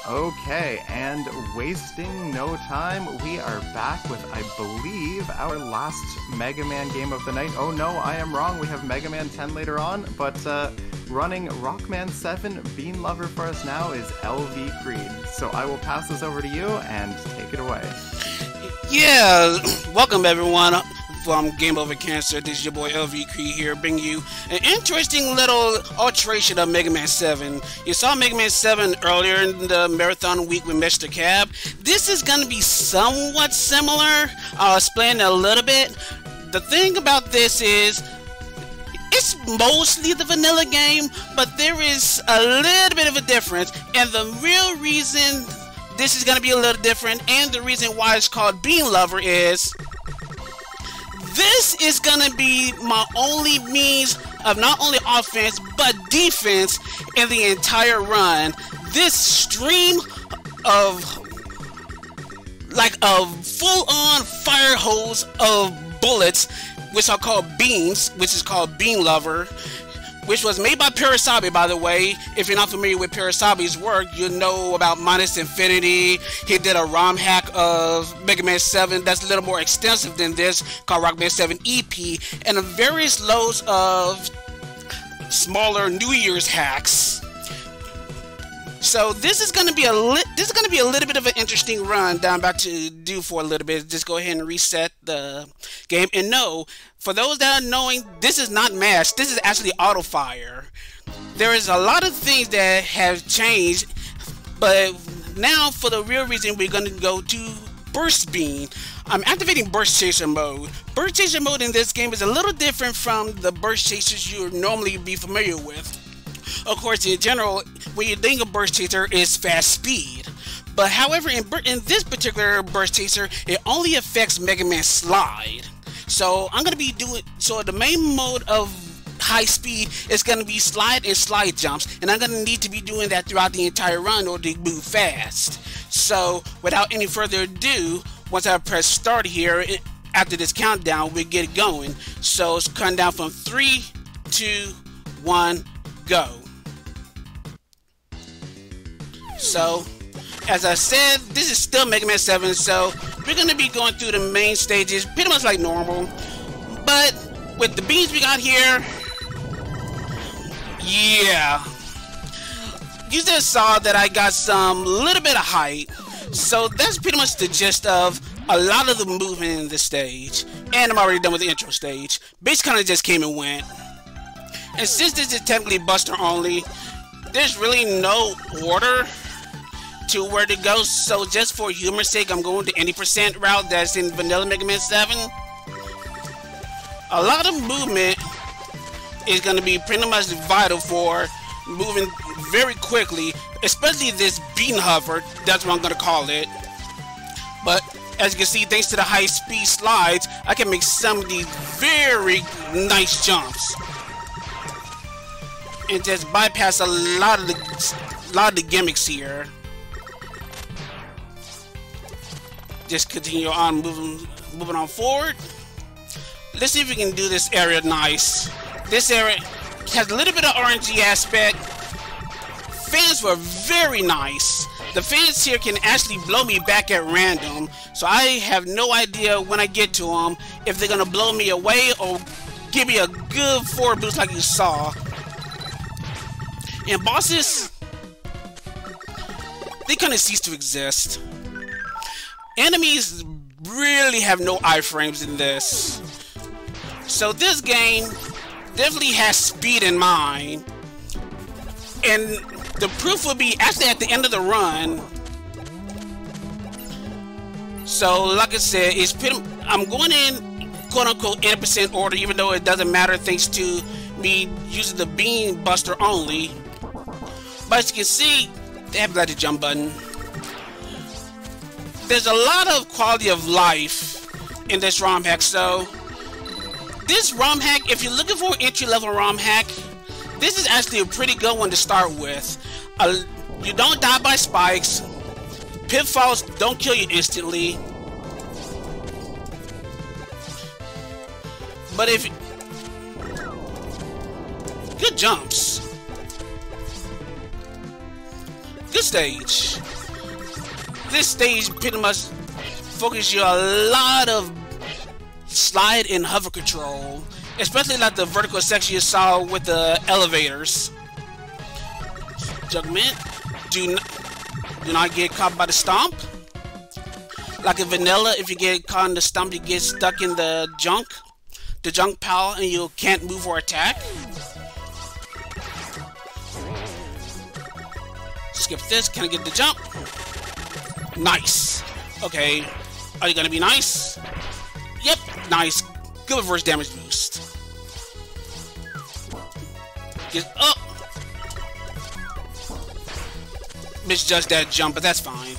Okay, and wasting no time, we are back with, I believe, our last Mega Man game of the night. Oh no, I am wrong, we have Mega Man 10 later on, but running Rockman 7 Bean Lover for us now is LVCreed. So I will pass this over to you and take it away. Yeah, welcome everyone from Game Over Cancer. This is your boy LVCreed here, bringing you an interesting little alteration of Mega Man 7. You saw Mega Man 7 earlier in the marathon week with Mr. Cab. This is going to be somewhat similar. I'll explain a little bit. The thing about this is, it's mostly the vanilla game, but there is a little bit of a difference, and the real reason this is going to be a little different, and the reason why it's called Bean Lover is, this is going to be my only means of not only offense, but defense in the entire run. This stream of, like a full-on fire hose of bullets, which are called beams, which is called Bean Lover, which was made by Parasabi, by the way. If you're not familiar with Parasabi's work, you know about Minus Infinity. He did a ROM hack of Mega Man 7 that's a little more extensive than this, called Rockman 7 EP, and various loads of smaller New Year's hacks. So this is going to be a little bit of an interesting run that I'm about to do for a little bit. Just go ahead and reset the game. And no, for those that are knowing, this is not mash. This is actually auto fire. There is a lot of things that have changed, but now for the real reason, we're going to go to Burst Beam. I'm activating Burst Chaser mode. Burst Chaser mode in this game is a little different from the Burst Chasers you would normally be familiar with. Of course, in general, when you think of Burst Chaser, it's fast speed. But however, in this particular Burst Chaser, it only affects Mega Man Slide. So I'm going to be doing, so the main mode of high speed is going to be slide and slide jumps. And I'm going to need to be doing that throughout the entire run in order to move fast. So without any further ado, once I press start here, after this countdown, we get it going. So it's counting down from 3, 2, 1, go. So, as I said, this is still Mega Man 7, so we're going to be going through the main stages pretty much like normal. But with the beans we got here, yeah, you just saw that I got some little bit of height. So that's pretty much the gist of a lot of the movement in this stage. And I'm already done with the intro stage. Bass kind of just came and went. And since this is technically Buster only, there's really no order to where to go, so just for humor's sake, I'm going the any percent route that's in Vanilla Mega Man 7. A lot of movement is going to be pretty much vital for moving very quickly, especially this bean hover, that's what I'm going to call it. But as you can see, thanks to the high speed slides, I can make some of these very nice jumps and just bypass a lot of the gimmicks here. Just continue on moving on forward. Let's see if we can do this area nice. This area has a little bit of RNG aspect. Fans were very nice. The fans here can actually blow me back at random, so I have no idea when I get to them if they're gonna blow me away or give me a good forward boost like you saw. And bosses, they kind of cease to exist. Enemies really have no iframes in this. So this game definitely has speed in mind. And the proof will be actually at the end of the run. So like I said, I'm going in quote-unquote 80% order, even though it doesn't matter thanks to me using the Bean Buster only. But as you can see, they have got the jump button. There's a lot of quality of life in this ROM hack, so this ROM hack, if you're looking for an entry-level ROM hack, this is actually a pretty good one to start with. You don't die by spikes, pitfalls don't kill you instantly, but if good jumps. Good stage. This stage pretty much focuses you a lot of slide and hover control, especially like the vertical section you saw with the elevators. Jugman, do not get caught by the stomp. Like in vanilla, if you get caught in the stomp, you get stuck in the junk pile, and you can't move or attack. Skip this. Can I get the jump? Nice. Okay. Are you gonna be nice? Yep. Nice. Good reverse damage boost. Get up. Misjudged that jump, but that's fine.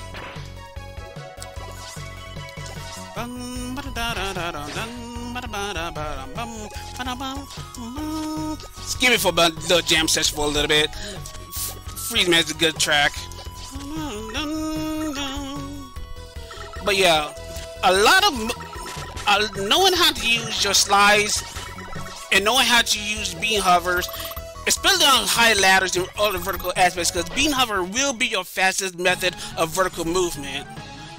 Skip it for the jam session for a little bit. Freeze Man is a good track. But yeah, a lot of knowing how to use your slides and knowing how to use beam hovers, especially on high ladders and other vertical aspects, because beam hover will be your fastest method of vertical movement.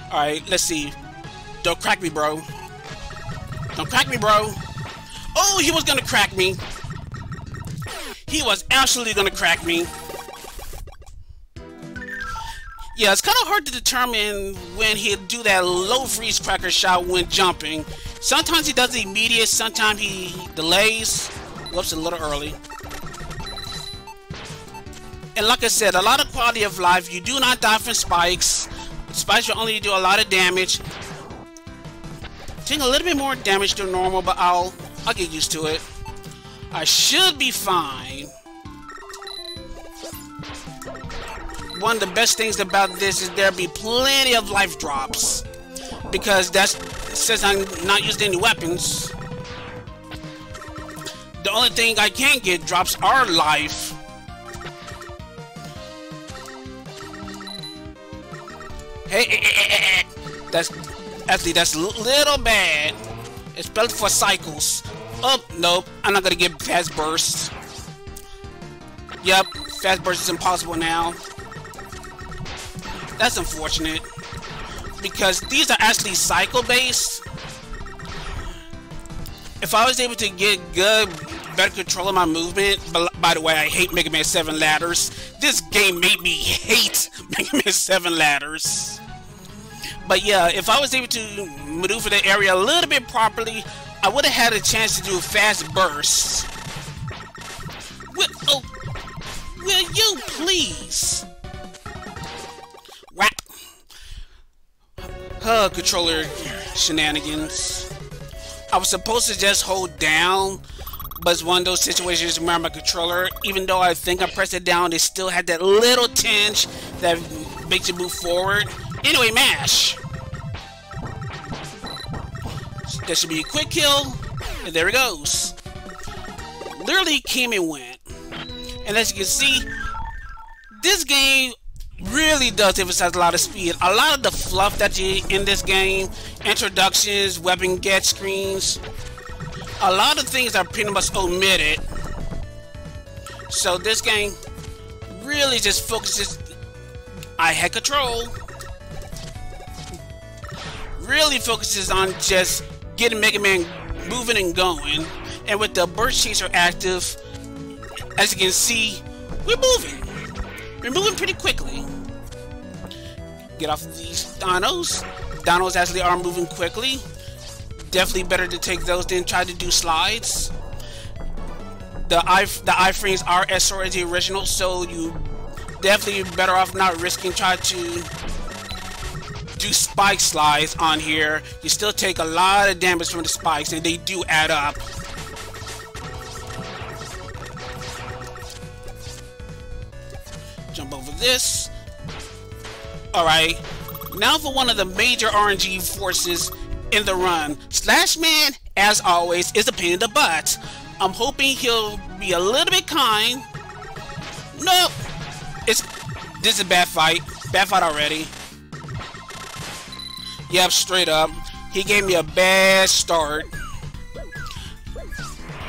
Alright, let's see. Don't crack me, bro. Don't crack me, bro. Oh, he was gonna crack me. He was absolutely gonna crack me. Yeah, it's kind of hard to determine when he'll do that low freeze cracker shot when jumping. Sometimes he does it immediate, sometimes he delays. Whoops, a little early. And like I said, a lot of quality of life. You do not die from spikes. Spikes will only do a lot of damage. Take a little bit more damage than normal, but I'll get used to it. I should be fine. One of the best things about this is there'll be plenty of life drops, because that says I'm not using any weapons. The only thing I can get drops are life. Hey. That's a little bad, especially for cycles. Oh, nope, I'm not gonna get fast bursts. Yep, fast burst is impossible now. That's unfortunate, because these are actually cycle based. If I was able to get better control of my movement, but by the way, I hate Mega Man 7 ladders. This game made me hate Mega Man 7 ladders. But yeah, if I was able to maneuver the area a little bit properly, I would have had a chance to do fast bursts. Will you please? Whap! Controller shenanigans. I was supposed to just hold down, but it's one of those situations where my controller, even though I think I pressed it down, it still had that little tinge that makes it move forward. Anyway, mash! That should be a quick kill, and there it goes. Literally came and went. And as you can see, this game really does emphasize a lot of speed. A lot of the fluff that you in this game, introductions, weapon get screens, a lot of things are pretty much omitted. So this game really just focuses. I had control. Really focuses on just getting Mega Man moving and going. And with the burst chaser active, as you can see, we're moving. We're moving pretty quickly. Get off of these dinos. Dinos actually are moving quickly. Definitely better to take those than try to do slides. The iframes are as short as the original, so you definitely better off not risking trying to do spike slides on here. You still take a lot of damage from the spikes, and they do add up. Jump over this. Alright, now for one of the major RNG forces in the run. Slash Man, as always, is a pain in the butt. I'm hoping he'll be a little bit kind. Nope. This is a bad fight. Bad fight already. Yep, straight up. He gave me a bad start.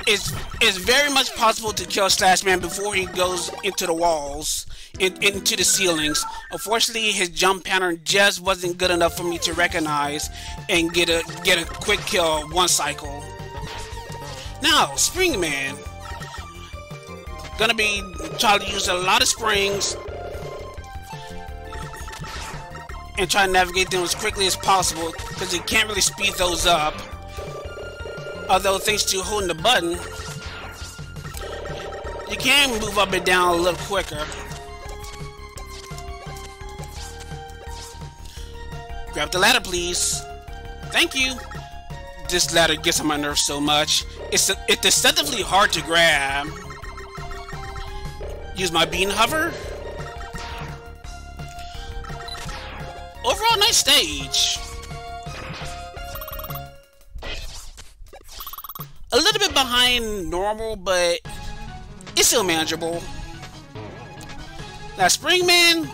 It's very much possible to kill Slash Man before he goes into the walls. into the ceilings. Unfortunately, his jump pattern just wasn't good enough for me to recognize and get a quick kill one cycle. Now, Spring Man. Gonna be trying to use a lot of springs and try to navigate them as quickly as possible because you can't really speed those up. Although thanks to holding the button, you can move up and down a little quicker. Grab the ladder, please. Thank you. This ladder gets on my nerves so much. It's deceptively hard to grab. Use my bean hover. Overall, nice stage. A little bit behind normal, but it's still manageable. Now, Spring Man,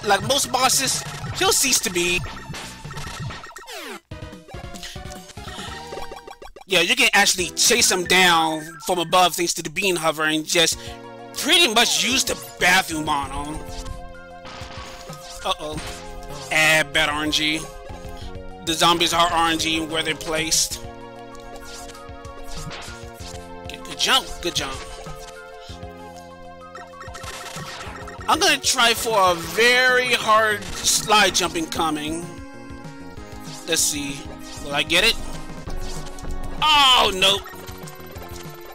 like most bosses, he'll cease to be. Yeah, you can actually chase him down from above thanks to the bean hover and just pretty much use the bathroom on him. Uh-oh. Add bad RNG. The zombies are RNG where they're placed. Good jump, good jump. I'm gonna try for a very hard slide jumping coming. Let's see. Will I get it? Oh, nope.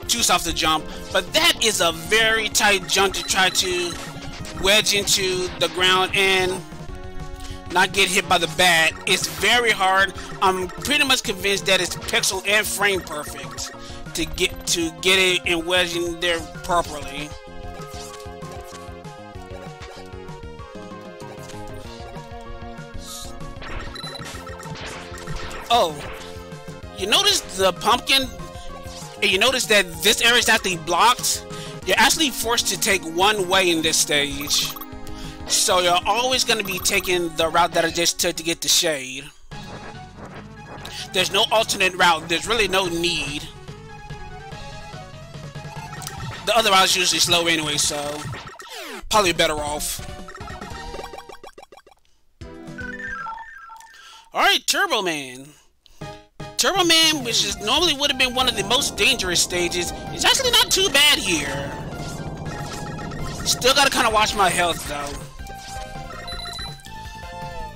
Too soft to jump. But that is a very tight jump to try to wedge into the ground and not get hit by the bat. It's very hard. I'm pretty much convinced that it's pixel and frame perfect to get it and wedge in there properly. Oh, you notice the pumpkin? And you notice that this area is actually blocked. You're actually forced to take one way in this stage. So you're always going to be taking the route that I just took to get the shade. There's no alternate route. There's really no need. The other route is usually slow anyway, so probably better off. Alright, Turbo Man. Turbo Man, which is normally would have been one of the most dangerous stages, is actually not too bad here. Still gotta kind of watch my health though.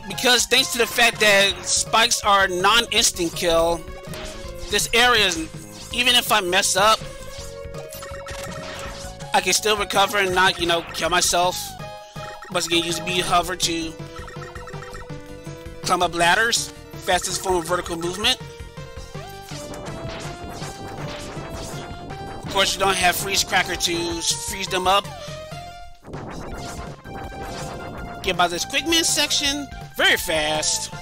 Because thanks to the fact that spikes are non-instant kill, this area is, even if I mess up, I can still recover and not, you know, kill myself. Once again, use B hover to climb up ladders. Fastest form of vertical movement. Of course, you don't have freeze cracker to freeze them up. Get by this quick man section very fast.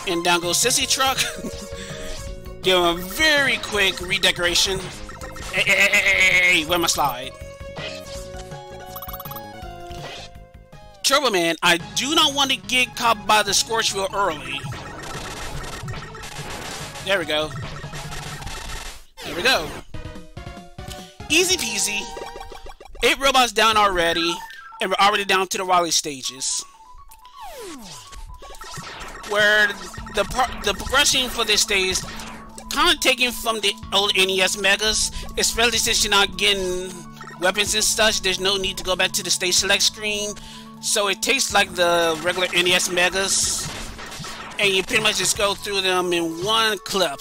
And down goes Sissy Truck. Give him a very quick redecoration. Hey, where's my slide? Turbo Man, I do not want to get caught by the Scorch Wheel early. There we go. There we go. Easy peasy. 8 robots down already, and we're already down to the Raleigh stages. Where the progression for this stage kind of taken from the old NES Megas, especially since you're not getting weapons and such. There's no need to go back to the stage select screen. So it tastes like the regular NES Megas, and you pretty much just go through them in one clip.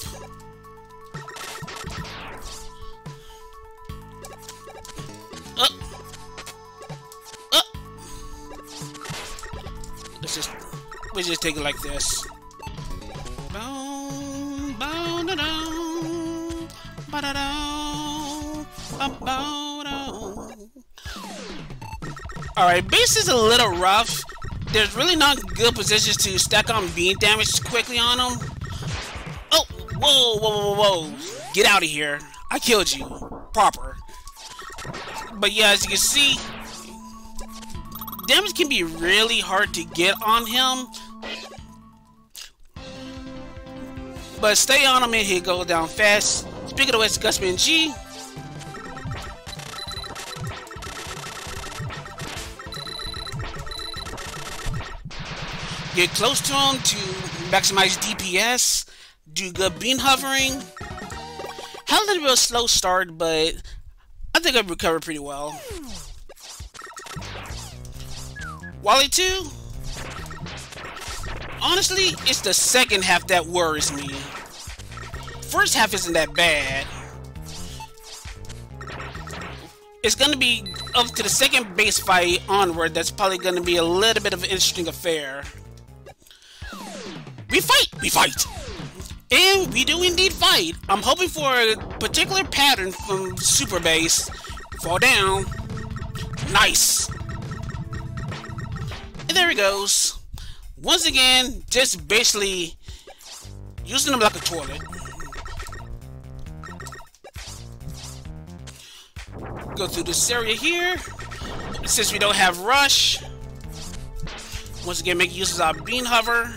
Up. Up. We just take it like this. Boom, boom, da dum, ba da dum, ba ba dum. Alright, base is a little rough. There's really not good positions to stack on beam damage quickly on them. Oh, whoa, whoa, whoa, whoa. Get out of here. I killed you. Proper. But yeah, as you can see, damage can be really hard to get on him. But stay on him and he'll go down fast. Big of the West Gusman G. Get close to him to maximize DPS. Do good beam hovering. Had a little bit of a slow start, but I think I've recovered pretty well. Wally 2? Honestly, it's the second half that worries me. First half isn't that bad. It's gonna be up to the second base fight onward that's probably gonna be a little bit of an interesting affair. We fight! And we do indeed fight. I'm hoping for a particular pattern from Super Base. Fall down. Nice. And there he goes. Once again, just basically using him like a toilet. Go through this area here. Since we don't have rush, once again make use of our beam hover.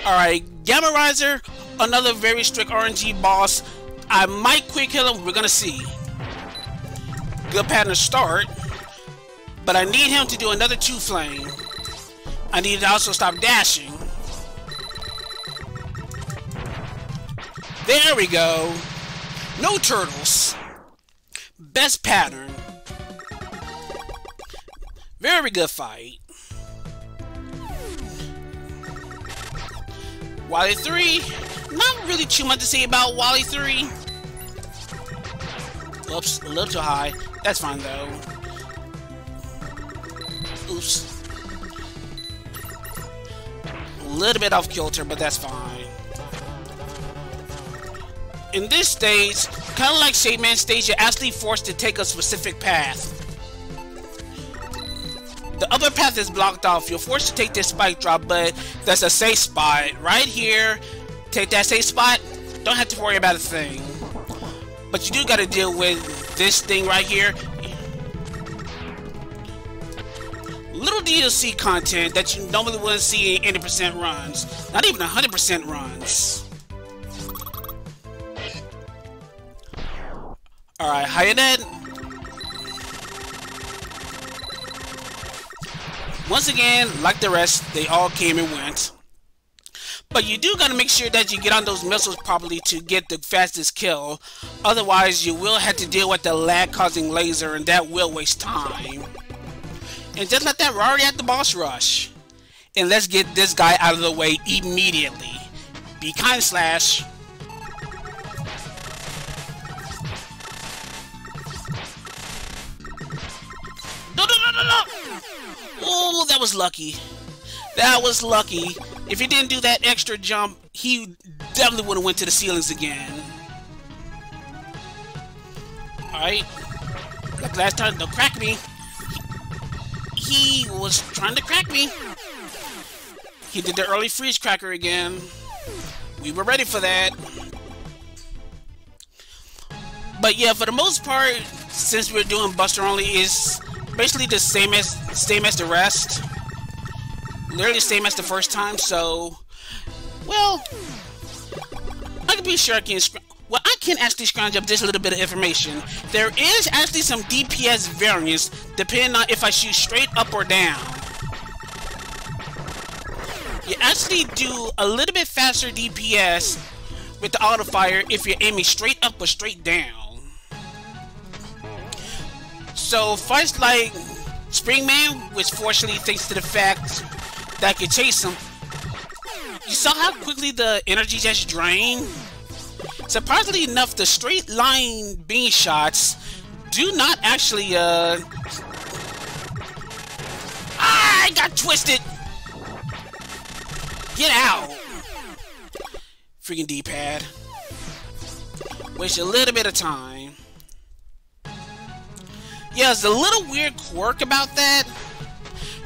Alright, Gamma Riser, another very strict RNG boss. I might quick kill him, we're gonna see. Good pattern to start, but I need him to do another 2 flame. I need to also stop dashing. There we go. No turtles. Best pattern. Very good fight. Wally 3, not really too much to say about Wally 3. Oops, a little too high. That's fine though. Oops. A little bit off kilter, but that's fine. In this stage, kind of like Shape Man stage, you're actually forced to take a specific path. The other path is blocked off. You're forced to take this spike drop, but that's a safe spot. Right here, take that safe spot. Don't have to worry about a thing. But you do got to deal with this thing right here. Little DLC content that you normally wouldn't see in 80% runs. Not even 100% runs. Alright, hiya Ned. Once again, like the rest, they all came and went. But you do gotta make sure that you get on those missiles properly to get the fastest kill. Otherwise, you will have to deal with the lag-causing laser, and that will waste time. And just let that Rari at the boss rush. And let's get this guy out of the way immediately. Be kind, Slash. No! Oh, that was lucky. That was lucky. If he didn't do that extra jump, he definitely would have went to the ceilings again. Alright. Like last time, don't crack me. He was trying to crack me. He did the early freeze cracker again. We were ready for that. But yeah, for the most part, since we're doing Buster only, is basically the same as the rest. Literally the same as the first time, so well, I can be sure I can actually scrounge up this little bit of information. There is actually some DPS variance depending on if I shoot straight up or down. You actually do a little bit faster DPS with the auto fire if you're aiming straight up or straight down. So fights like Springman, which fortunately thanks to the fact that I could chase him, you saw how quickly the energy just drained? Surprisingly enough, the straight line beam shots do not actually I got twisted! Get out! Freaking D-pad. Waste a little bit of time. Yeah, there's a little weird quirk about that.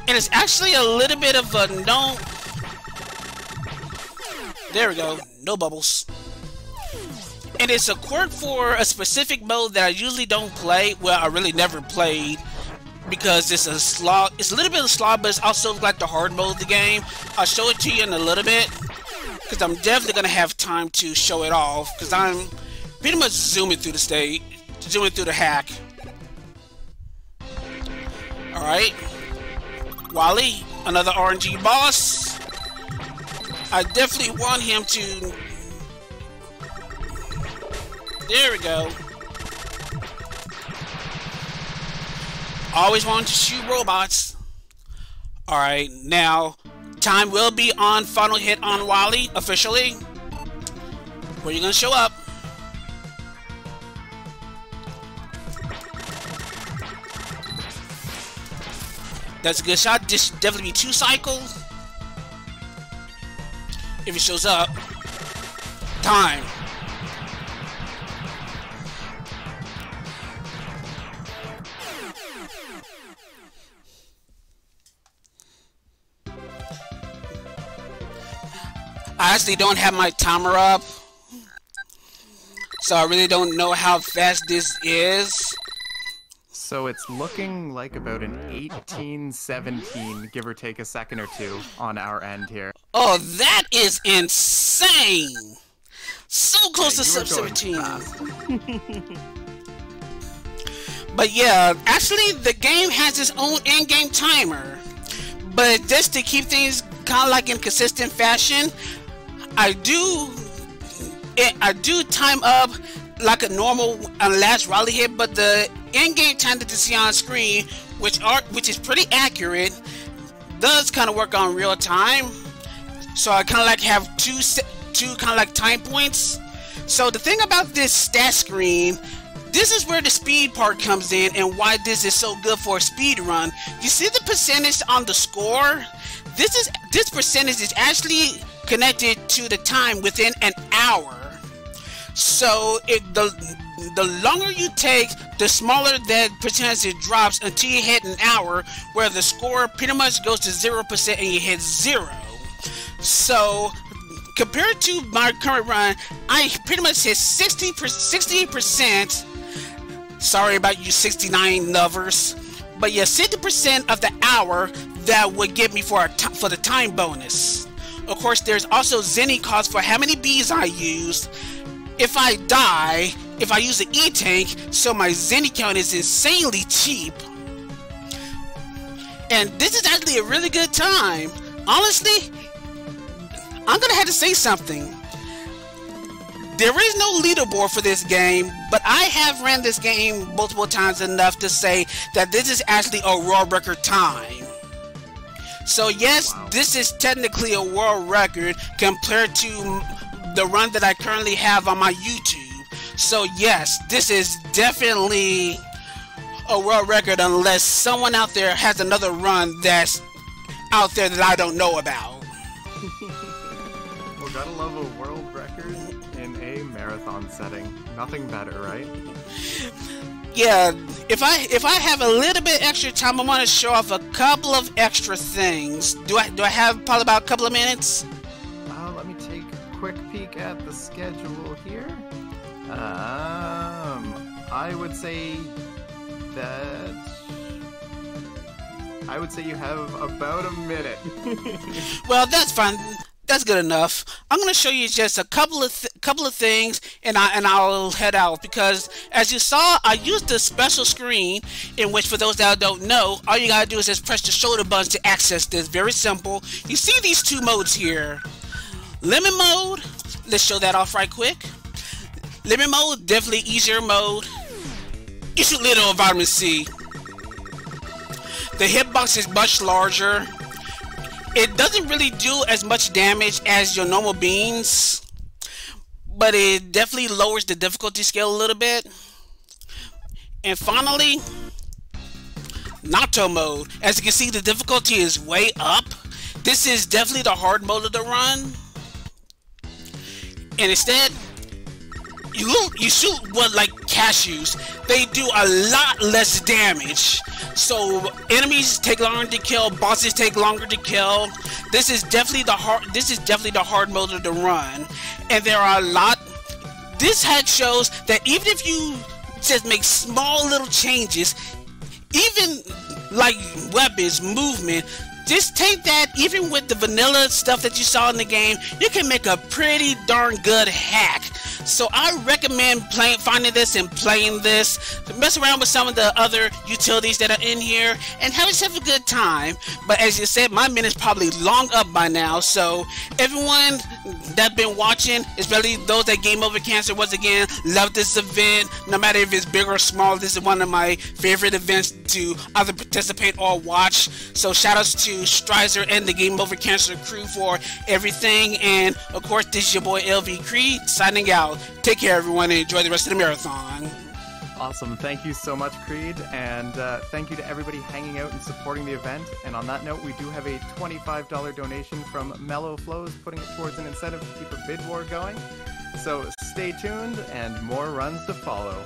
And it's actually a little bit of a no... There we go. No bubbles. And it's a quirk for a specific mode that I usually don't play. Well, I really never played. because it's a slog. It's a little bit of slog, but it's also like the hard mode of the game. I'll show it to you in a little bit because I'm definitely gonna have time to show it off because I'm pretty much zooming through the stage, zooming through the hack. All right, Wally, another RNG boss. I definitely want him to. There we go. Always wanted to shoot robots. Alright, now time will be on final hit on Wally officially. Where you gonna show up? That's a good shot. This should definitely be 2 cycles. If it shows up. Time. I actually don't have my timer up, so I really don't know how fast this is. So it's looking like about an 18-17, give or take a second or two on our end here. Oh, that is insane! So close to sub 17. But yeah, actually the game has its own in-game timer. But just to keep things kind of like in consistent fashion, I do time up like a normal last rally hit, but the in-game time that you see on screen, which is pretty accurate, does kind of work on real time. So I kind of like have two kind of like time points. So the thing about this stat screen, this is where the speed part comes in and why this is so good for a speed run. You see the percentage on the score? This percentage is actually connected to the time within an hour. So the longer you take, the smaller that percentage drops until you hit an hour, where the score pretty much goes to 0% and you hit 0. So compared to my current run, I pretty much hit 68%. Sorry about you 69 lovers, but yeah, 60% of the hour that would get me for the time bonus. Of course, there's also Zenny cost for how many bees I used. If I die, if I use an E-tank, so my Zenny count is insanely cheap. And this is actually a really good time. Honestly, I'm gonna have to say something. There is no leaderboard for this game, but I have ran this game multiple times enough to say that this is actually a world record time. So yes, wow, this is technically a world record compared to the run that I currently have on my YouTube. So yes, this is definitely a world record unless someone out there has another run that's out there that I don't know about. Well, gotta love a world record in a marathon setting. Nothing better, right? Yeah, if I have a little bit extra time, I want to show off a couple of extra things. Do I have probably about a couple of minutes? Let me take a quick peek at the schedule here. I would say you have about a minute. Well, that's fine. That's good enough. I'm gonna show you just a couple of things, and I'll head out because, as you saw, I used a special screen in which, for those that don't know, all you gotta do is just press the shoulder buttons to access this. Very simple. You see these two modes here. Limit mode. Let's show that off right quick. Limit mode, definitely easier mode. You should little on vitamin C. The hitbox is much larger. It doesn't really do as much damage as your normal beans, but it definitely lowers the difficulty scale a little bit. And finally, Nato mode. As you can see, the difficulty is way up. This is definitely the hard mode of the run. And instead, you shoot what, like cashews. They do a lot less damage. So enemies take longer to kill, bosses take longer to kill. This is definitely the hard mode of the run. And there are a lot. This hack shows that even if you just make small little changes, even like weapons, movement. Just take that, even with the vanilla stuff that you saw in the game, you can make a pretty darn good hack. So I recommend finding this and playing this. Mess around with some of the other utilities that are in here and have yourself a good time. But as you said, my minute's probably long up by now. So everyone that's been watching, especially those that Game Over Cancer, once again, love this event. No matter if it's big or small, this is one of my favorite events to either participate or watch. So shout outs to Strizer and the Game Over Cancer crew for everything. And of course, this is your boy LVCreed signing out. Take care, everyone, and enjoy the rest of the marathon. Awesome. Thank you so much, Creed. And thank you to everybody hanging out and supporting the event. And on that note, we do have a $25 donation from Mellow Flows, putting it towards an incentive to keep a bid war going. So stay tuned and more runs to follow.